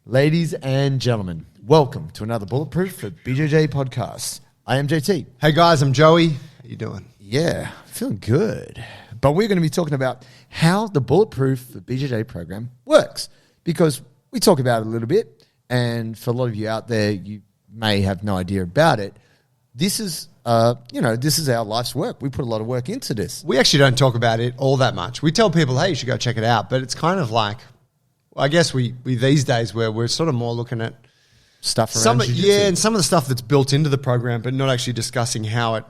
Ladies and gentlemen, welcome to another Bulletproof For BJJ podcast. I am JT. Hey guys, I'm Joey. How you doing? Yeah, feeling good. But we're going to be talking about how the Bulletproof For BJJ program works, because we talk about it a little bit, and for a lot of you out there, you may have no idea about it. This is, this is our life's work. We put a lot of work into this. We actually don't talk about it all that much. We tell people, hey, you should go check it out, but it's kind of like, I guess we these days where we're sort of more looking at Stuff around jiu-jitsu. Yeah, and some of the stuff that's built into the program, but not actually discussing how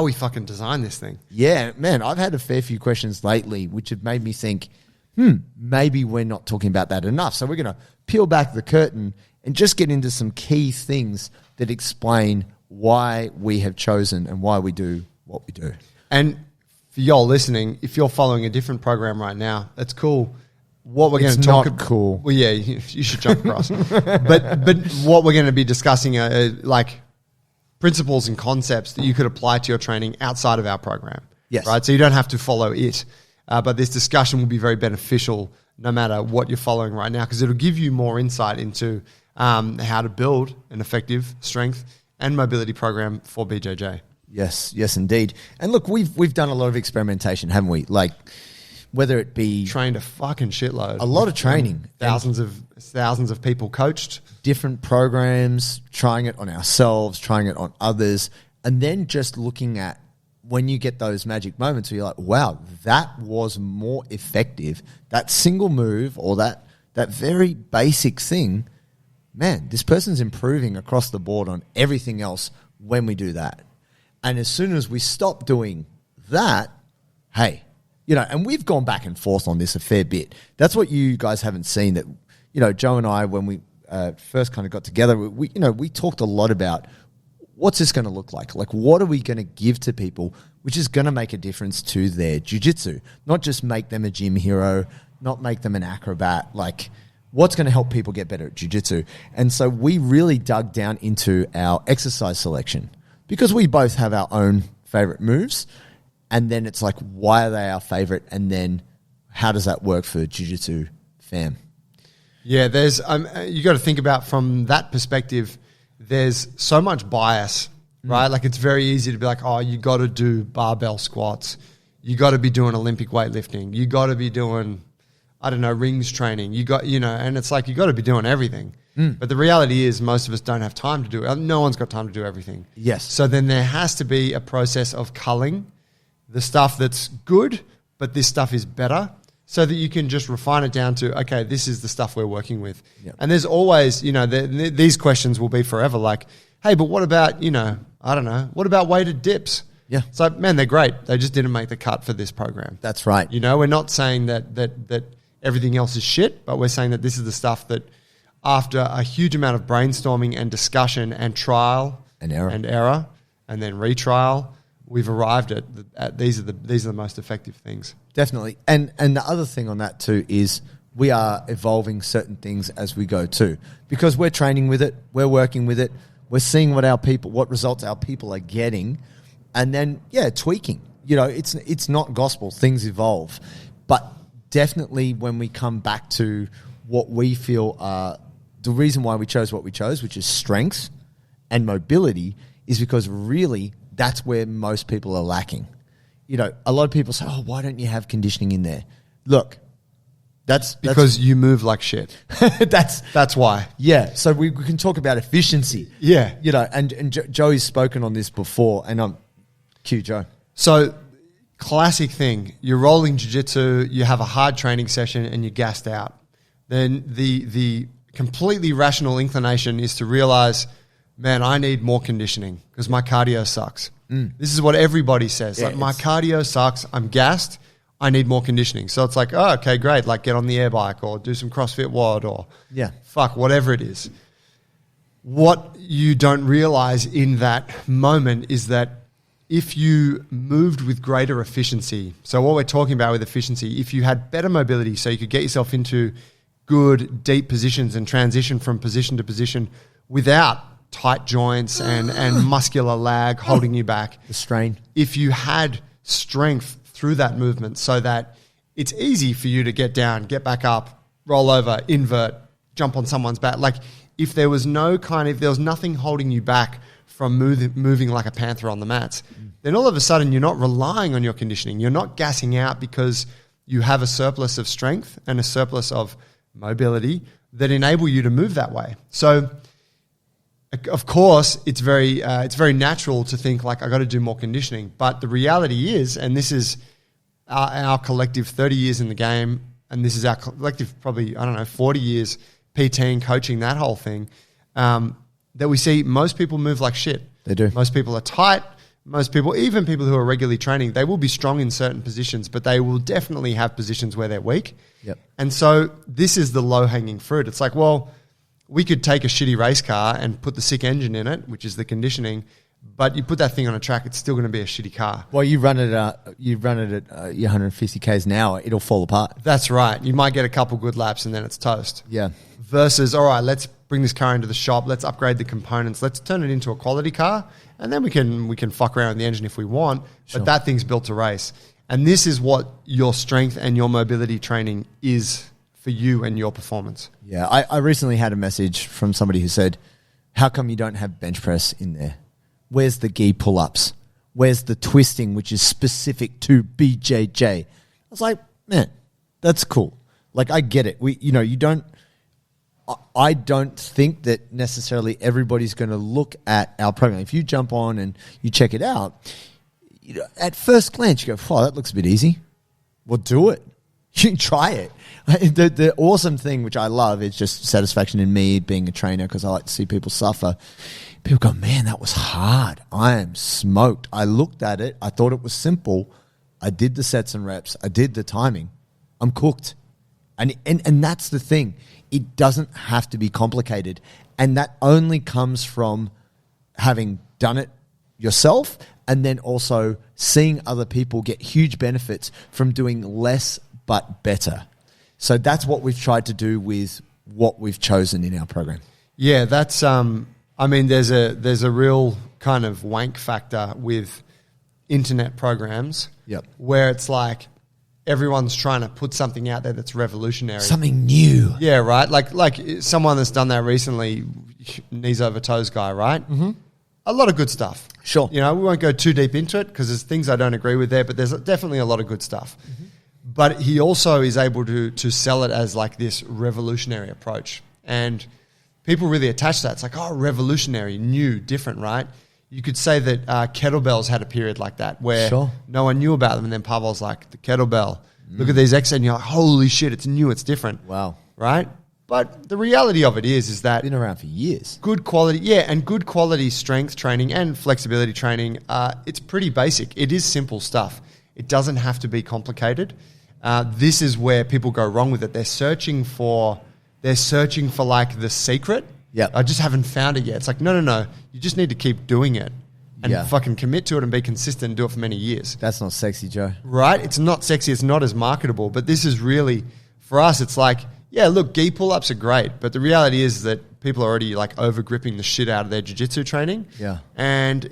we fucking design this thing. Yeah, man, I've had a fair few questions lately which have made me think, maybe we're not talking about that enough. So we're going to peel back the curtain and just get into some key things that explain why we have chosen and why we do what we do. And for y'all listening, if you're following a different program right now, that's cool. What we're going to talk about, cool. Well, yeah, you should jump across. but what we're going to be discussing are like principles and concepts that you could apply to your training outside of our program. Yes. Right. So you don't have to follow it, but this discussion will be very beneficial no matter what you're following right now, because it'll give you more insight into how to build an effective strength and mobility program for BJJ. Yes, indeed. And look, we've done a lot of experimentation, haven't we? Like, whether it be Trained a fucking shitload. a lot of training, Thousands of people coached. different programs, trying it on ourselves, trying it on others, and then just looking at when you get those magic moments where you're like, wow, that was more effective. That single move or that very basic thing, man, this person's improving across the board on everything else when we do that. And as soon as we stop doing that, hey, and we've gone back and forth on this a fair bit. That's what you guys haven't seen. That, Joe and I, when we first kind of got together, we talked a lot about what's this going to look like? Like, what are we going to give to people, which is going to make a difference to their jiu-jitsu? Not just make them a gym hero, not make them an acrobat. Like, what's going to help people get better at jiu-jitsu? And so we really dug down into our exercise selection, because we both have our own favorite moves. And then it's like, why are they our favorite? And then how does that work for jiu-jitsu fam? Yeah, there's you got to think about from that perspective, there's so much bias, right? Like, it's very easy to be like, oh, you got to do barbell squats. You got to be doing Olympic weightlifting. You got to be doing, I don't know, rings training. You got, and it's like, you got to be doing everything. But the reality is most of us don't have time to do it. No one's got time to do everything. Yes. So then there has to be a process of culling the stuff that's good, but this stuff is better, so that you can just refine it down to, okay, this is the stuff we're working with. Yep. And there's always, these questions will be forever like, hey, but what about, I don't know, what about weighted dips? Yeah. It's like, man, they're great. They just didn't make the cut for this program. That's right. We're not saying that everything else is shit, but we're saying that this is the stuff that after a huge amount of brainstorming and discussion and trial and error and then retrial, we've arrived at these are the most effective things. Definitely. And the other thing on that too is we are evolving certain things as we go too, because we're training with it, we're working with it, we're seeing what results our people are getting, and then tweaking. It's not gospel, things evolve. But definitely when we come back to what we feel are the reason why we chose what we chose, which is strength and mobility, is because really that's where most people are lacking. A lot of people say, oh, why don't you have conditioning in there? Look, that's because you move like shit. That's why. Yeah. So we can talk about efficiency. Yeah. And Joey's spoken on this before, and cue Joe. So classic thing, you're rolling jiu-jitsu, you have a hard training session and you're gassed out. Then the completely rational inclination is to realize, man, I need more conditioning because my cardio sucks. This is what everybody says. Yeah, like, my cardio sucks. I'm gassed. I need more conditioning. So it's like, oh, okay, great. Like, get on the air bike or do some CrossFit WOD or whatever it is. What you don't realize in that moment is that if you moved with greater efficiency, so what we're talking about with efficiency, if you had better mobility so you could get yourself into good, deep positions and transition from position to position without tight joints and muscular lag holding you back. The strain. If you had strength through that movement so that it's easy for you to get down, get back up, roll over, invert, jump on someone's back. Like if there was nothing holding you back from moving like a panther on the mats, then all of a sudden you're not relying on your conditioning. You're not gassing out because you have a surplus of strength and a surplus of mobility that enable you to move that way. So, of course, it's very natural to think like, I got to do more conditioning. But the reality is, and this is our collective 30 years in the game, and this is our collective probably, 40 years PTing, coaching, that whole thing, that we see most people move like shit. They do. Most people are tight. Most people, even people who are regularly training, they will be strong in certain positions, but they will definitely have positions where they're weak. Yep. And so this is the low-hanging fruit. It's like, well, we could take a shitty race car and put the sick engine in it, which is the conditioning, but you put that thing on a track, it's still going to be a shitty car. Well, you run it at your 150 Ks an hour, it'll fall apart. That's right. You might get a couple good laps and then it's toast. Yeah. Versus, all right, let's bring this car into the shop, let's upgrade the components, let's turn it into a quality car, and then we can fuck around with the engine if we want, sure. But that thing's built to race. And this is what your strength and your mobility training is for you and your performance. Yeah, I recently had a message from somebody who said, how come you don't have bench press in there? Where's the gi pull-ups? Where's the twisting, which is specific to BJJ? I was like, man, that's cool. Like, I get it. I don't think that necessarily everybody's going to look at our program. If you jump on and you check it out, at first glance, you go, oh, that looks a bit easy. Well, do it. You can try it. The awesome thing, which I love, is just satisfaction in me being a trainer, because I like to see people suffer. People go, man, that was hard. I am smoked. I looked at it. I thought it was simple. I did the sets and reps. I did the timing. I'm cooked. And that's the thing. It doesn't have to be complicated. And that only comes from having done it yourself, and then also seeing other people get huge benefits from doing less but better. So that's what we've tried to do with what we've chosen in our program. Yeah, that's there's a real kind of wank factor with internet programs. Yep. Where it's like everyone's trying to put something out there that's revolutionary. Something new. Yeah, right? Like someone that's done that recently, knees over toes guy, right? Mm-hmm. A lot of good stuff. Sure. We won't go too deep into it because there's things I don't agree with there, but there's definitely a lot of good stuff. Mm-hmm. But he also is able to sell it as like this revolutionary approach. And people really attach that. It's like, oh, revolutionary, new, different, right? You could say that kettlebells had a period like that where sure. no one knew about them. And then Pavel's like, the kettlebell, look at these X, and you're like, holy shit, it's new, it's different. Wow. Right? But the reality of it is that... Been around for years. Good quality, yeah, and good quality strength training and flexibility training, it's pretty basic. It is simple stuff. It doesn't have to be complicated. This is where people go wrong with it. They're searching for like the secret. Yeah, I just haven't found it yet. It's like, no. You just need to keep doing it and fucking commit to it and be consistent and do it for many years. That's not sexy, Joe. Right? It's not sexy. It's not as marketable. But this is really, for us, it's like, yeah, look, gi pull-ups are great. But the reality is that people are already like over-gripping the shit out of their jiu-jitsu training. Yeah. And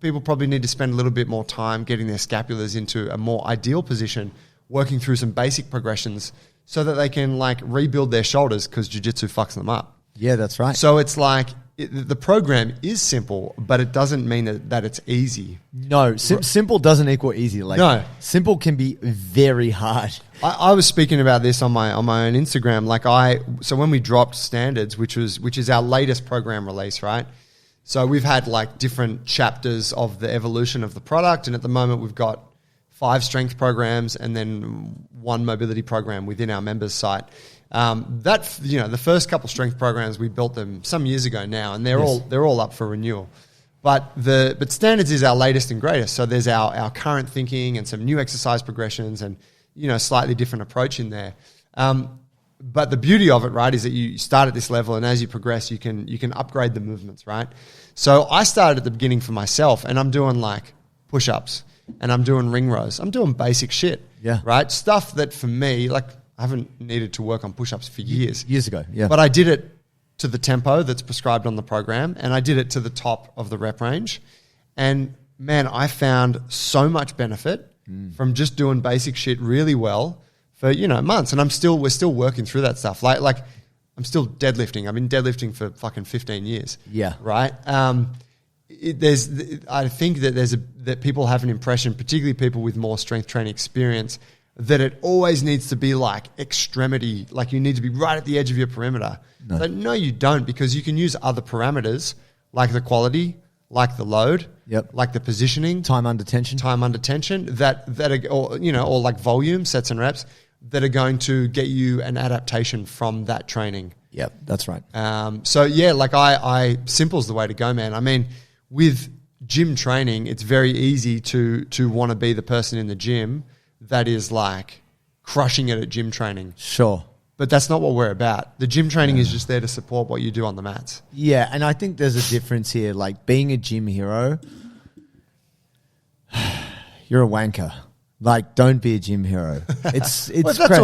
people probably need to spend a little bit more time getting their scapulars into a more ideal position, working through some basic progressions so that they can like rebuild their shoulders because jiu-jitsu fucks them up. Yeah, that's right. So it's like the program is simple, but it doesn't mean that it's easy. No, simple doesn't equal easy. Like, no. Simple can be very hard. I was speaking about this on my own Instagram. So when we dropped Standards, which is our latest program release, right? So we've had like different chapters of the evolution of the product, and at the moment we've got 5 strength programs and then 1 mobility program within our members site. The first couple strength programs, we built them some years ago now, and they're all up for renewal. But Standards is our latest and greatest. So there's our current thinking and some new exercise progressions and slightly different approach in there. But the beauty of it, right, is that you start at this level, and as you progress, you can upgrade the movements, right? So I started at the beginning for myself, and I'm doing like push-ups, and I'm doing ring rows. I'm doing basic shit, right? Stuff that for me, like, I haven't needed to work on push-ups for years. Years ago, yeah. But I did it to the tempo that's prescribed on the program, and I did it to the top of the rep range. And man, I found so much benefit from just doing basic shit really well for, months. And we're still working through that stuff. Like I'm still deadlifting. I've been deadlifting for fucking 15 years. Yeah. Right. I think that that people have an impression, particularly people with more strength training experience, that it always needs to be like extremity, like you need to be right at the edge of your perimeter. No. But no, you don't, because you can use other parameters like the quality, like the load, like the positioning, time under tension, that are, or like volume, sets and reps, that are going to get you an adaptation from that training. Yep, that's right. So yeah, like I simple's the way to go, man. I mean, with gym training, it's very easy to want to be the person in the gym that is like crushing it at gym training. Sure. But that's not what we're about. The gym training is just there to support what you do on the mats. Yeah, and I think there's a difference here. Like being a gym hero, you're a wanker. Like, don't be a gym hero. It's well, if that's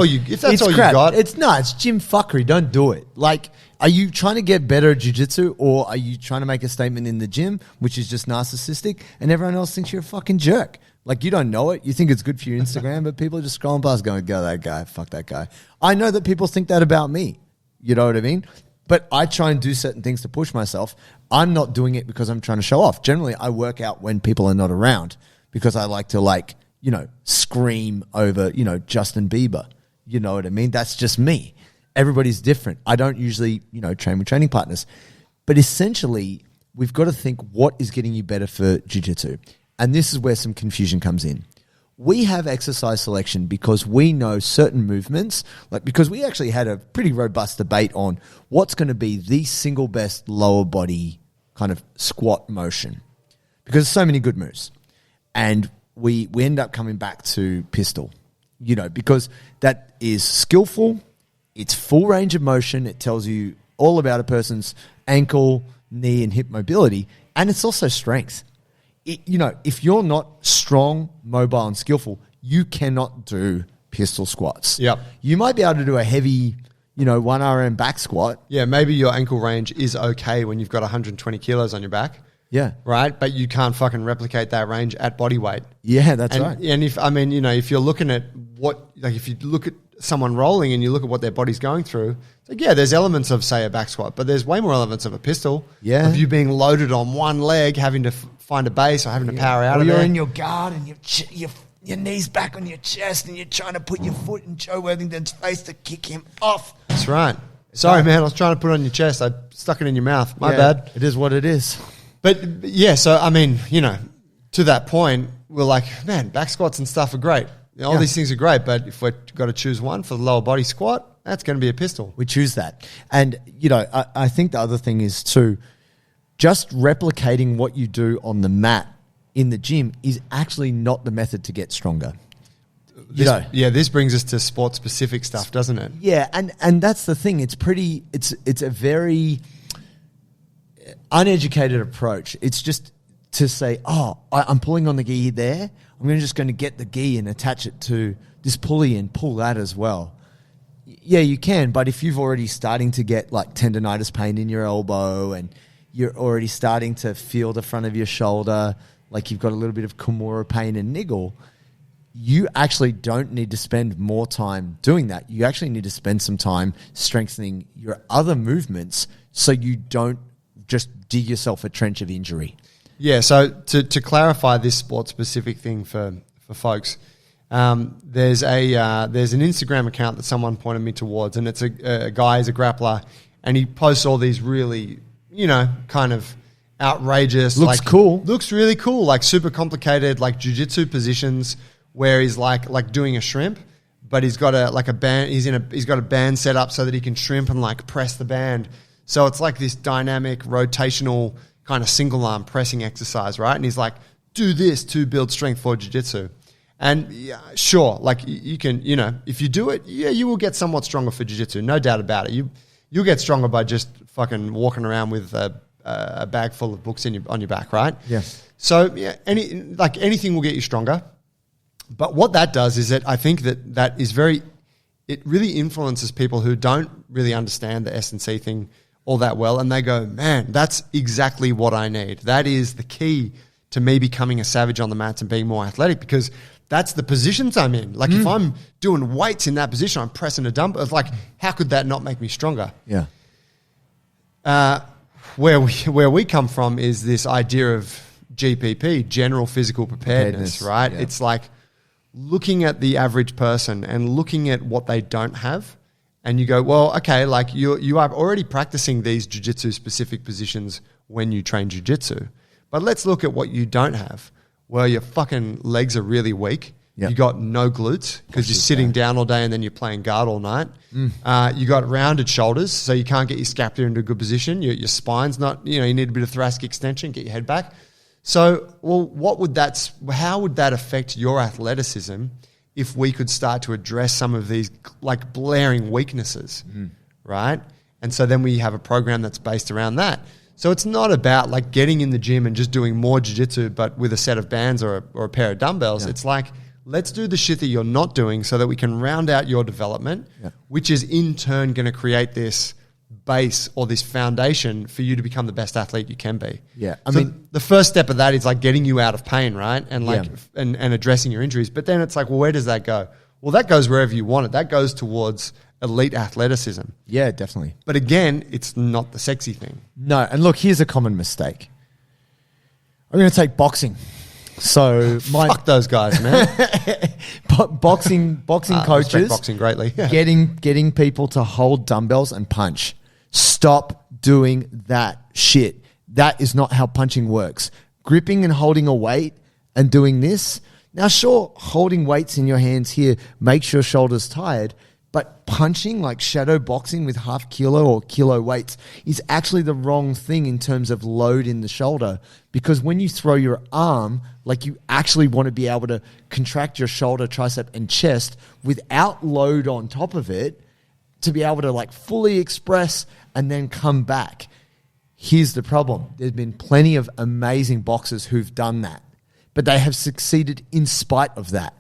all you got, it's gym fuckery. Don't do it. Like, are you trying to get better at jiu-jitsu, or are you trying to make a statement in the gym, which is just narcissistic, and everyone else thinks you're a fucking jerk? Like, you don't know it. You think it's good for your Instagram, but people are just scrolling past going, go that guy, fuck that guy. I know that people think that about me. You know what I mean? But I try and do certain things to push myself. I'm not doing it because I'm trying to show off. Generally, I work out when people are not around because I like to scream over, Justin Bieber. You know what I mean? That's just me. Everybody's different. I don't usually, train with training partners. But essentially, we've got to think what is getting you better for jiu-jitsu. And this is where some confusion comes in. We have exercise selection because we know certain movements, because we actually had a pretty robust debate on what's going to be the single best lower body kind of squat motion. Because there's so many good moves. And we end up coming back to pistol, because that is skillful. It's full range of motion. It tells you all about a person's ankle, knee, and hip mobility. And it's also strength. If you're not strong, mobile, and skillful, you cannot do pistol squats. Yep. You might be able to do a heavy, 1 RM back squat. Yeah, maybe your ankle range is okay when you've got 120 kilos on your back. Yeah. Right? But you can't fucking replicate that range at body weight. Yeah, that's right. And if you're looking at if you look at someone rolling and you look at what their body's going through, there's elements of, say, a back squat, but there's way more elements of a pistol. Yeah. Of you being loaded on one leg, having to find a base or having to power out of there. Or you're in your guard and your knees back on your chest and you're trying to put your foot in Joe Worthington's face to kick him off. That's right. Sorry, man. I was trying to put it on your chest. I stuck it in your mouth. My bad. It is what it is. But yeah, so to that point, we're like, man, back squats and stuff are great. All these things are great, but if we've got to choose one for the lower body squat, that's going to be a pistol. We choose that. And, I think the other thing is too, just replicating what you do on the mat in the gym is actually not the method to get stronger. This brings us to sport-specific stuff, doesn't it? Yeah, and that's the thing. It's a very uneducated approach. It's just to say, I'm pulling on the gi there. I'm just going to get the gi and attach it to this pulley and pull that as well. Yeah, you can, but if you've already starting to get like tendonitis pain in your elbow and you're already starting to feel the front of your shoulder, like you've got a little bit of Kimura pain and niggle, you actually don't need to spend more time doing that. You actually need to spend some time strengthening your other movements so you don't just dig yourself a trench of injury. Yeah, so to clarify this sport-specific thing for folks, there's an Instagram account that someone pointed me towards, and it's a guy, he's a grappler, and he posts all these really, kind of outrageous. Looks cool. Looks really cool, like super complicated, like jiu-jitsu positions where he's like doing a shrimp, but he's got a band, he's got a band set up so that he can shrimp and like press the band. So it's like this dynamic, rotational kind of single arm pressing exercise, right? And he's like, do this to build strength for jiu-jitsu. And yeah, sure, like you can, if you do it, you will get somewhat stronger for jiu-jitsu, no doubt about it. You'll get stronger by just fucking walking around with a bag full of books on your back, right? Yes. So yeah, anything will get you stronger. But what that does is that I think that is it really influences people who don't really understand the S&C thing all that well, and they go, man, that's exactly what I need. That is the key to me becoming a savage on the mats and being more athletic, because that's the positions I'm in. Like if I'm doing weights in that position, I'm pressing a dumbbell. It's like, how could that not make me stronger? Yeah. Where we come from is this idea of GPP, general physical preparedness, right? Yeah. It's like looking at the average person and looking at what they don't have. And you go, well, okay, like you are already practicing these jiu-jitsu specific positions when you train jiu-jitsu. But let's look at what you don't have. Well, your fucking legs are really weak. Yep. You got no glutes because you're sitting down all day and then you're playing guard all night. You got rounded shoulders, so you can't get your scapula into a good position. Your spine's not, you need a bit of thoracic extension, get your head back. So, well, how would that affect your athleticism if we could start to address some of these like blaring weaknesses, right? And so then we have a program that's based around that. So it's not about like getting in the gym and just doing more jiu-jitsu, but with a set of bands or a pair of dumbbells. Yeah. It's like, let's do the shit that you're not doing so that we can round out your development, which is in turn going to create this base or this foundation for you to become the best athlete you can be. Yeah. I mean, the first step of that is like getting you out of pain, right? And like, and addressing your injuries. But then it's like, well, where does that go? Well, that goes wherever you want it. That goes towards elite athleticism. Yeah, definitely. But again, it's not the sexy thing. No. And look, here's a common mistake. I'm going to take boxing. So fuck those guys, man. boxing coaches, boxing greatly. getting people to hold dumbbells and punch. Stop doing that shit. That is not how punching works. Gripping and holding a weight and doing this. Now, sure, holding weights in your hands here makes your shoulders tired, but punching, like shadow boxing with half kilo or kilo weights, is actually the wrong thing in terms of load in the shoulder. Because when you throw your arm, like you actually want to be able to contract your shoulder, tricep, and chest without load on top of it to be able to like fully express and then come back. Here's the problem. There's been plenty of amazing boxers who've done that, but they have succeeded in spite of that.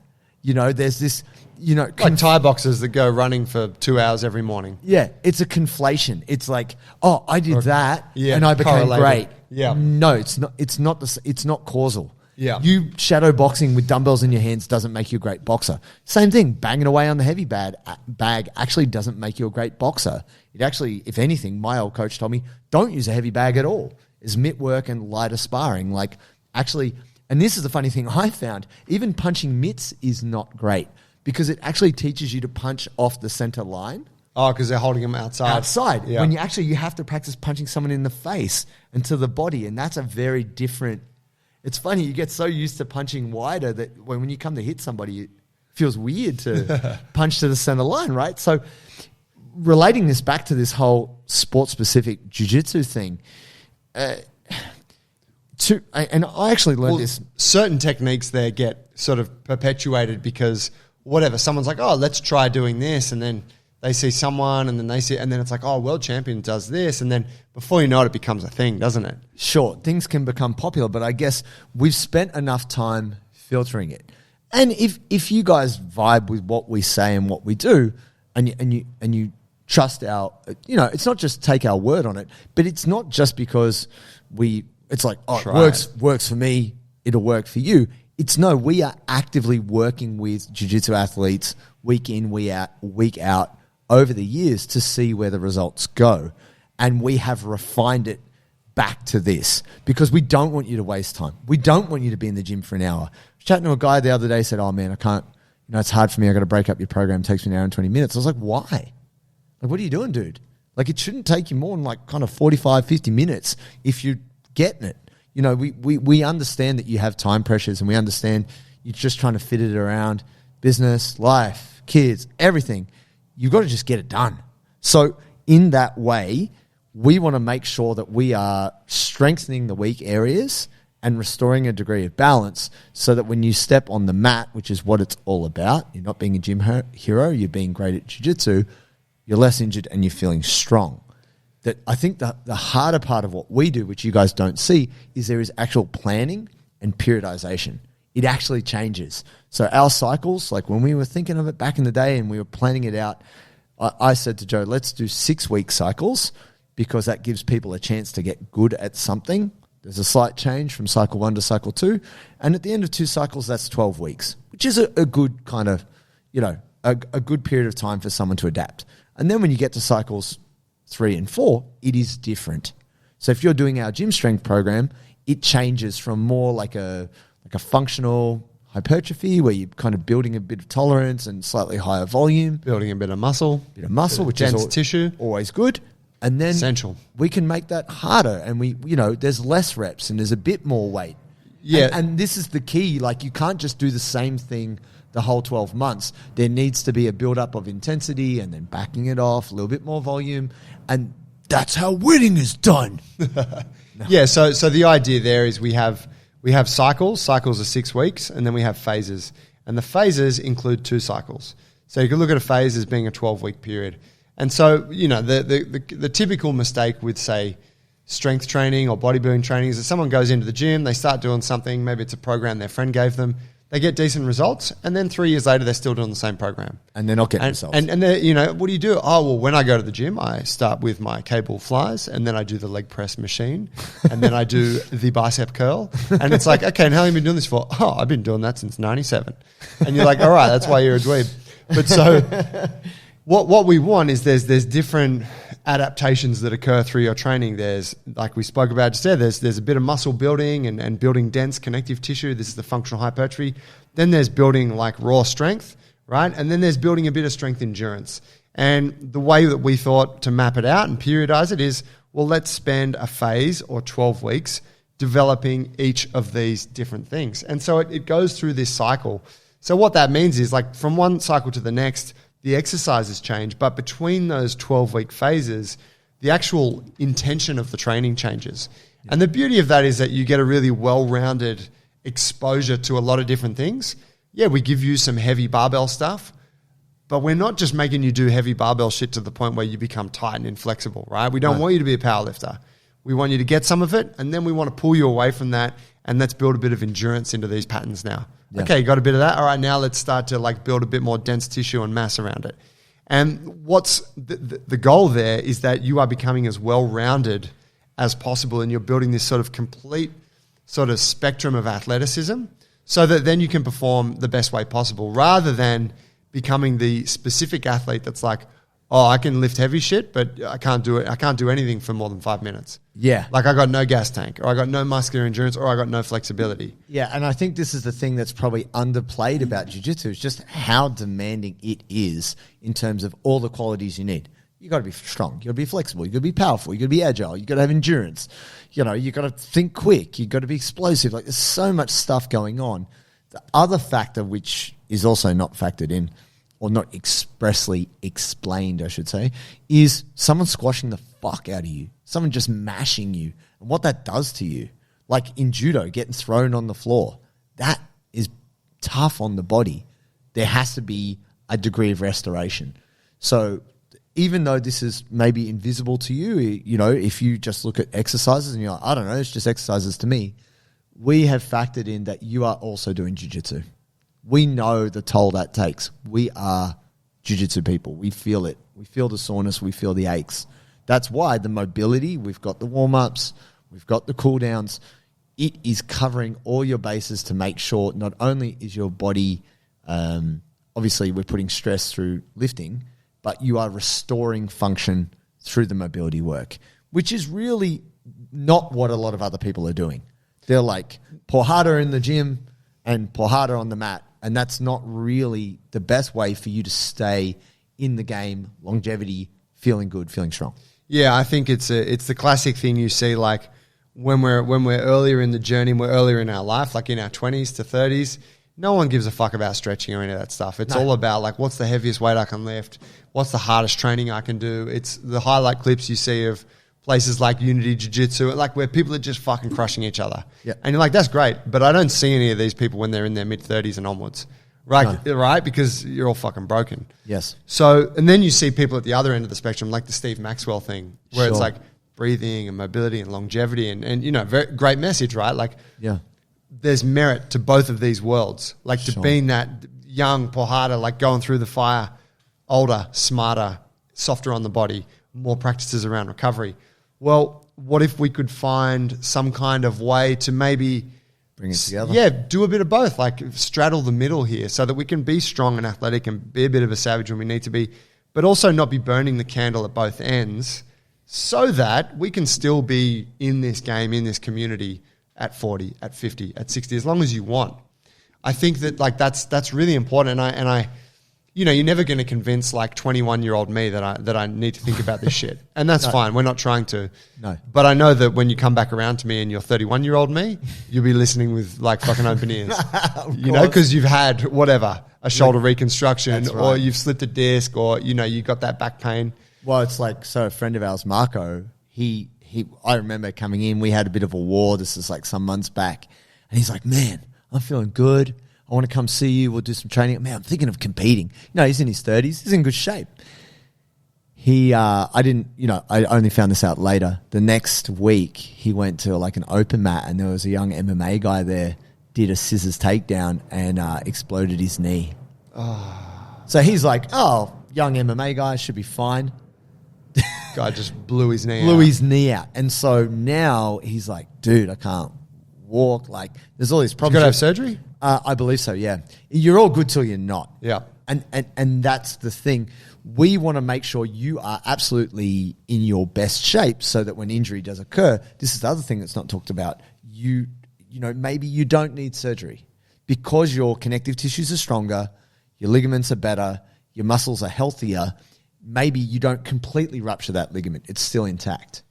There's this, like Thai boxers that go running for 2 hours every morning. Yeah, it's a conflation. It's like, oh, I did that and I became great. Yeah. No, it's not. It's not causal. Yeah. You shadow boxing with dumbbells in your hands doesn't make you a great boxer. Same thing, banging away on the heavy bag actually doesn't make you a great boxer. It actually, if anything, my old coach told me, don't use a heavy bag at all. It's mitt work and lighter sparring. Like actually, and this is the funny thing I found, even punching mitts is not great because it actually teaches you to punch off the center line. Oh, because they're holding them outside. Yeah. When you have to practice punching someone in the face and to the body, and that's a very different. It's funny, you get so used to punching wider that when you come to hit somebody, it feels weird to punch to the center line, right? So relating this back to this whole sport-specific jiu-jitsu thing, and I actually learned this. Certain techniques there get sort of perpetuated because whatever, someone's like, oh, let's try doing this, and then they see someone and then they see, and then it's like, oh, world champion does this. And then before you know it, it becomes a thing, doesn't it? Sure. Things can become popular, but I guess we've spent enough time filtering it. And if you guys vibe with what we say and what we do and you trust our, it's not just take our word on it, but it's not just because it's like, oh, it works for me, it'll work for you. It's no, we are actively working with jiu-jitsu athletes week in, week out over the years to see where the results go. And we have refined it back to this because we don't want you to waste time. We don't want you to be in the gym for an hour. I was chatting to a guy the other day, said, oh man, I can't, it's hard for me. I got to break up your program. It takes me an hour and 20 minutes. I was like, why? Like, what are you doing, dude? Like, it shouldn't take you more than like kind of 45, 50 minutes if you're getting it. We understand that you have time pressures and we understand you're just trying to fit it around business, life, kids, everything. You've got to just get it done. So in that way, we want to make sure that we are strengthening the weak areas and restoring a degree of balance so that when you step on the mat, which is what it's all about, you're not being a gym hero, you're being great at jiu-jitsu, you're less injured and you're feeling strong. That I think the harder part of what we do, which you guys don't see, is there is actual planning and periodization. It actually changes. So our cycles, like when we were thinking of it back in the day and we were planning it out, I said to Joe, let's do 6-week cycles because that gives people a chance to get good at something. There's a slight change from cycle 1 to cycle 2. And at the end of 2 cycles, that's 12 weeks. which is a good kind of, a good period of time for someone to adapt. And then when you get to cycles 3 and 4, it is different. So if you're doing our gym strength program, it changes from more like a functional hypertrophy where you're kind of building a bit of tolerance and slightly higher volume. Building a bit of muscle. Which dense is tissue. Always good. And then essential. We can make that harder and there's less reps and there's a bit more weight. Yeah. And this is the key. Like you can't just do the same thing the whole 12 months. There needs to be a build-up of intensity and then backing it off, a little bit more volume. And that's how winning is done. Yeah, so the idea there is we have cycles. Cycles are 6 weeks, and then we have phases. And the phases include 2 cycles. So you can look at a phase as being a 12-week period. And so, the typical mistake with, say, strength training or bodybuilding training is that someone goes into the gym, they start doing something, maybe it's a program their friend gave them, they get decent results, and then 3 years later, they're still doing the same program. And they're not getting results. And what do you do? Oh, well, when I go to the gym, I start with my cable flies, and then I do the leg press machine, and then I do the bicep curl. And it's like, okay, and how long have you been doing this for? Oh, I've been doing that since 97. And you're like, all right, that's why you're a dweeb. But so what we want is there's different adaptations that occur through your training. There's, like we spoke about just there, there's a bit of muscle building and building dense connective tissue. This is the functional hypertrophy. Then there's building like raw strength, right? And then there's building a bit of strength endurance. And the way that we thought to map it out and periodize it is, well, let's spend a phase or 12 weeks developing each of these different things. And so it goes through this cycle. So what that means is, like, from one cycle to the next, the exercises change, but between those 12-week phases, the actual intention of the training changes. Yeah. And the beauty of that is that you get a really well-rounded exposure to a lot of different things. Yeah, we give you some heavy barbell stuff, but we're not just making you do heavy barbell shit to the point where you become tight and inflexible, right? We don't want you to be a powerlifter. We want you to get some of it, and then we want to pull you away from that, and let's build a bit of endurance into these patterns now. Yeah. Okay, you got a bit of that. All right, now let's start to like build a bit more dense tissue and mass around it. And what's the goal there is that you are becoming as well-rounded as possible, and you're building this sort of complete sort of spectrum of athleticism so that then you can perform the best way possible, rather than becoming the specific athlete that's like, oh, I can lift heavy shit, but I can't do it. I can't do anything for more than 5 minutes. Yeah. Like I got no gas tank, or I got no muscular endurance, or I got no flexibility. Yeah, and I think this is the thing that's probably underplayed about jiu-jitsu, is just how demanding it is in terms of all the qualities you need. You got to be strong. You got to be flexible. You got to be powerful. You got to be agile. You got to have endurance. You got to think quick. You got to be explosive. Like, there's so much stuff going on. The other factor, which is also not factored in, or not expressly explained, I should say, is someone squashing the fuck out of you. Someone just mashing you. And what that does to you. Like in judo, getting thrown on the floor. That is tough on the body. There has to be a degree of restoration. So even though this is maybe invisible to you, if you just look at exercises and you're like, I don't know, it's just exercises to me. We have factored in that you are also doing jiu-jitsu. We know the toll that takes. We are jiu-jitsu people. We feel it. We feel the soreness. We feel the aches. That's why the mobility, we've got the warm-ups, we've got the cool-downs. It is covering all your bases to make sure not only is your body, obviously we're putting stress through lifting, but you are restoring function through the mobility work, which is really not what a lot of other people are doing. They're like, pour harder in the gym and pour harder on the mat. And that's not really the best way for you to stay in the game, longevity, feeling good, feeling strong. Yeah, I think it's the classic thing you see, like when we're earlier in the journey, we're earlier in our life, like in our 20s to 30s, no one gives a fuck about stretching or any of that stuff. It's all about like, what's the heaviest weight I can lift? What's the hardest training I can do? It's the highlight clips you see of places like Unity Jiu-Jitsu, like where people are just fucking crushing each other. Yeah. And you're like, that's great, but I don't see any of these people when they're in their mid-30s and onwards. Right, no. Right? Because you're all fucking broken. Yes. So, and then you see people at the other end of the spectrum, like the Steve Maxwell thing, where it's like breathing and mobility and longevity and very great message, right? Like, yeah, there's merit to both of these worlds. Like to being that young, pour harder, like going through the fire, older, smarter, softer on the body, more practices around recovery. Well, what if we could find some kind of way to maybe bring it together. Yeah, do a bit of both. Like straddle the middle here so that we can be strong and athletic and be a bit of a savage when we need to be, but also not be burning the candle at both ends so that we can still be in this game, in this community at 40, at 50, at 60, as long as you want. I think that like that's really important. And I you know, you're never going to convince like 21-year-old me that I need to think about this shit. And that's fine. We're not trying to. No. But I know that when you come back around to me and you're 31-year-old me, you'll be listening with like fucking open ears. You know, because you've had whatever, a shoulder reconstruction or you've slipped a disc or, you know, you got that back pain. Well, it's like, so a friend of ours, Marco, I remember coming in, we had a bit of a war. This is like some months back. And he's like, man, I'm feeling good. I want to come see you. We'll do some training. Man, I'm thinking of competing. No, he's in his 30s. He's in good shape. I only found this out later. The next week, he went to like an open mat and there was a young MMA guy there, did a scissors takedown and exploded his knee. Oh. So he's like, oh, young MMA guy should be fine. Guy just blew his knee out. And so now he's like, dude, I can't walk. Like, there's all these problems. You got to have surgery? I believe so, yeah. You're all good till you're not. Yeah. And that's the thing. We want to make sure you are absolutely in your best shape so that when injury does occur, this is the other thing that's not talked about. You know, maybe you don't need surgery because your connective tissues are stronger, your ligaments are better, your muscles are healthier. Maybe you don't completely rupture that ligament. It's still intact.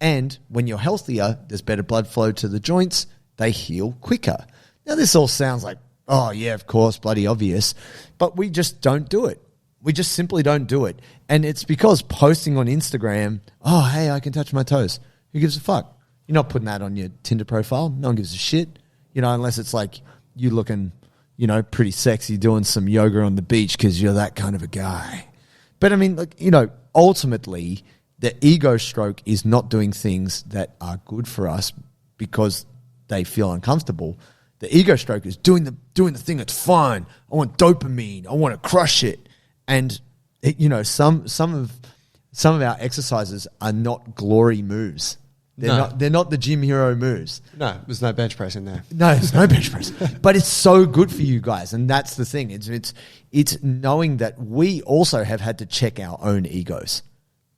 And when you're healthier, there's better blood flow to the joints. They heal quicker. Now, this all sounds like, oh, yeah, of course, bloody obvious, but we just don't do it. We just simply don't do it. And it's because posting on Instagram, oh, hey, I can touch my toes. Who gives a fuck? You're not putting that on your Tinder profile. No one gives a shit, you know, unless it's like you looking, you know, pretty sexy doing some yoga on the beach because you're that kind of a guy. But, I mean, like, you know, ultimately, the ego stroke is not doing things that are good for us because they feel uncomfortable. The ego stroke is doing the thing that's fun. I want dopamine. I want to crush it. And you know, some of our exercises are not glory moves. They're not the gym hero moves. No, there's no bench press in there. No, there's no bench press. But it's so good for you guys, and that's the thing. It's knowing that we also have had to check our own egos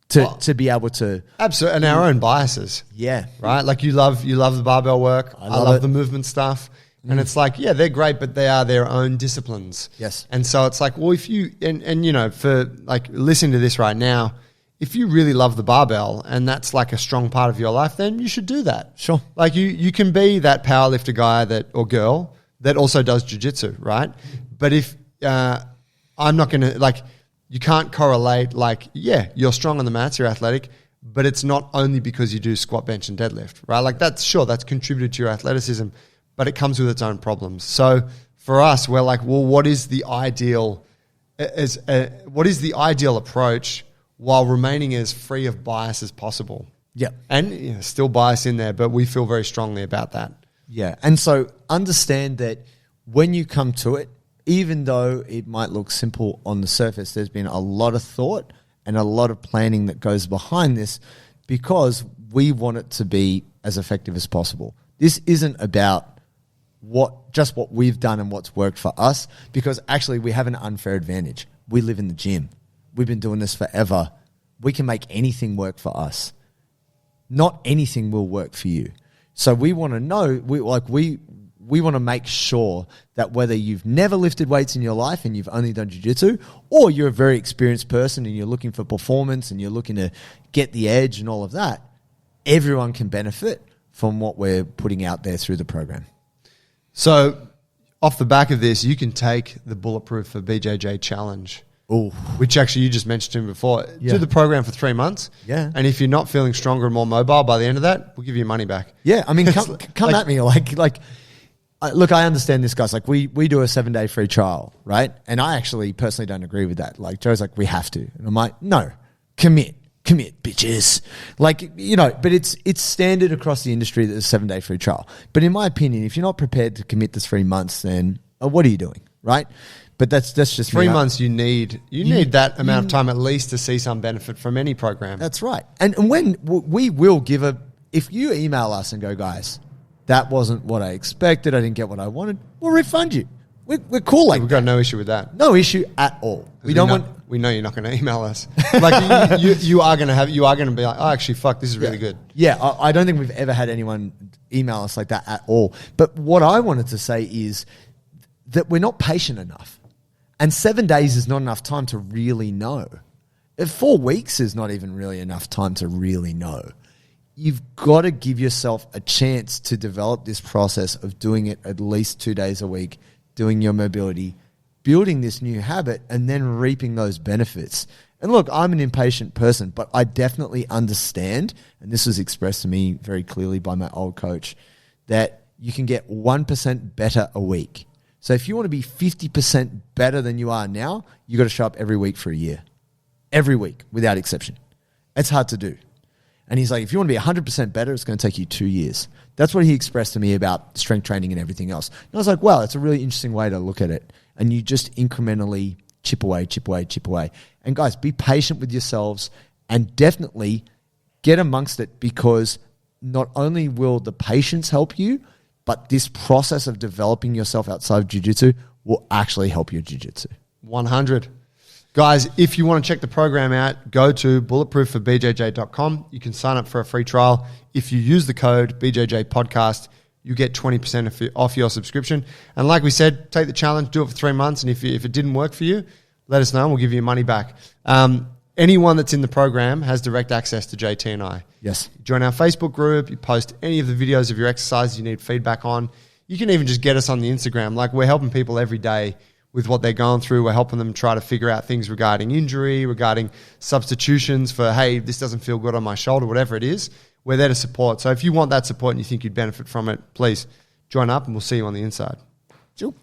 to be able to absolutely, and our own biases. Yeah, right. Like you love the barbell work. I love the movement stuff. And it's like, yeah, they're great, but they are their own disciplines. Yes. And so it's like, well, if you, and you know, for like listening to this right now, if you really love the barbell and that's like a strong part of your life, then you should do that. Sure. Like you can be that powerlifter guy or girl that also does jiu-jitsu, right? But if I'm not going to, like, you can't correlate, like, yeah, you're strong on the mats, you're athletic, but it's not only because you do squat, bench, and deadlift, right? Like that's contributed to your athleticism, but it comes with its own problems. So for us, we're like, well, what is the ideal approach while remaining as free of bias as possible? Yeah. And you know, still bias in there, but we feel very strongly about that. Yeah. And so understand that when you come to it, even though it might look simple on the surface, there's been a lot of thought and a lot of planning that goes behind this because we want it to be as effective as possible. This isn't about what we've done and what's worked for us, because actually we have an unfair advantage. We live in the gym. We've been doing this forever. We can make anything work for us. Not anything will work for you. So we want to know, we want to make sure that whether you've never lifted weights in your life and you've only done jiu-jitsu, or you're a very experienced person and you're looking for performance and you're looking to get the edge and all of that, everyone can benefit from what we're putting out there through the program. So off the back of this, you can take the Bulletproof for BJJ challenge, which actually you just mentioned to me before. Yeah. Do the program for 3 months. Yeah. And if you're not feeling stronger and more mobile by the end of that, we'll give you your money back. Yeah. I mean, come at me. Look, I understand this, guys. Like we do a 7-day free trial, right? And I actually personally don't agree with that. Like Joe's like, we have to. And I'm like, no, commit, bitches. Like, you know, but it's standard across the industry that there's a 7-day free trial. But in my opinion, if you're not prepared to commit to 3 months, then what are you doing, right? But that's just 3 months. You need that amount of time at least to see some benefit from any program. That's right. And when we will if you email us and go, guys, that wasn't what I expected. I didn't get what I wanted. We'll refund you. We're cool like We've got no issue with that. No issue at all. We know you're not going to email us. Like you are going to be like, oh, actually, fuck, this is really good. Yeah, I don't think we've ever had anyone email us like that at all. But what I wanted to say is that we're not patient enough. And 7 days is not enough time to really know. 4 weeks is not even really enough time to really know. You've got to give yourself a chance to develop this process of doing it at least 2 days a week, doing your mobility, building this new habit, and then reaping those benefits. And look, I'm an impatient person, but I definitely understand, and this was expressed to me very clearly by my old coach, that you can get 1% better a week. So if you want to be 50% better than you are now, you got to show up every week for a year. Every week, without exception. It's hard to do. And he's like, if you want to be 100% better, it's going to take you 2 years. That's what he expressed to me about strength training and everything else. And I was like, wow, that's a really interesting way to look at it. And you just incrementally chip away, chip away, chip away. And guys, be patient with yourselves and definitely get amongst it, because not only will the patience help you, but this process of developing yourself outside of jiu-jitsu will actually help your jiu-jitsu. 100. Guys, if you want to check the program out, go to bulletproofforbjj.com. You can sign up for a free trial. If you use the code BJJ Podcast, you get 20% off your subscription. And like we said, take the challenge, do it for 3 months. And if it didn't work for you, let us know and we'll give you your money back. Anyone that's in the program has direct access to JT and I. Yes. Join our Facebook group. You post any of the videos of your exercises you need feedback on. You can even just get us on the Instagram. Like, we're helping people every day with what they're going through. We're helping them try to figure out things regarding injury, regarding substitutions for, hey, this doesn't feel good on my shoulder, whatever it is. We're there to support. So if you want that support and you think you'd benefit from it, please join up and we'll see you on the inside. Sure.